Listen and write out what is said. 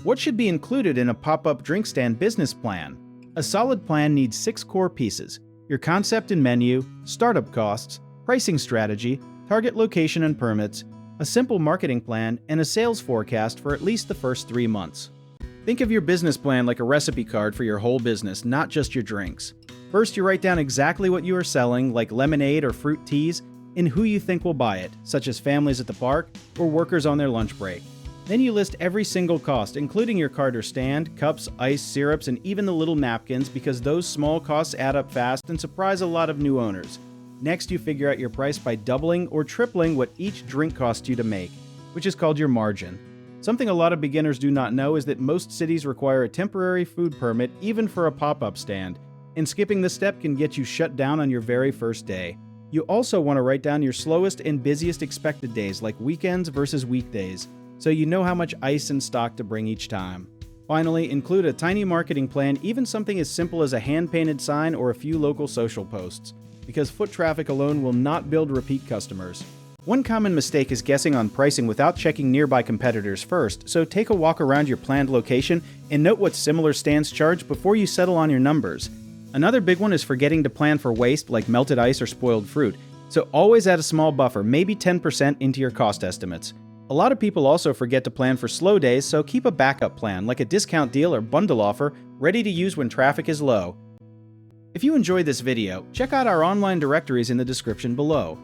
What should be included in a pop-up drink stand business plan? A solid plan needs 6 core pieces: your concept and menu, startup costs, pricing strategy, target location and permits, a simple marketing plan, and a sales forecast for at least the first 3 months. Think of your business plan like a recipe card for your whole business, not just your drinks. First, you write down exactly what you are selling, like lemonade or fruit teas, and who you think will buy it, such as families at the park or workers on their lunch break. Then you list every single cost, including your cart or stand, cups, ice, syrups, and even the little napkins, because those small costs add up fast and surprise a lot of new owners. Next, you figure out your price by doubling or tripling what each drink costs you to make, which is called your margin. Something a lot of beginners do not know is that most cities require a temporary food permit even for a pop-up stand, and skipping this step can get you shut down on your very first day. You also want to write down your slowest and busiest expected days, like weekends versus weekdays, so you know how much ice and stock to bring each time. Finally, include a tiny marketing plan, even something as simple as a hand-painted sign or a few local social posts, because foot traffic alone will not build repeat customers. One common mistake is guessing on pricing without checking nearby competitors first, so take a walk around your planned location and note what similar stands charge before you settle on your numbers. Another big one is forgetting to plan for waste like melted ice or spoiled fruit, so always add a small buffer, maybe 10% into your cost estimates. A lot of people also forget to plan for slow days, so keep a backup plan, like a discount deal or bundle offer, ready to use when traffic is low. If you enjoyed this video, check out our online directories in the description below.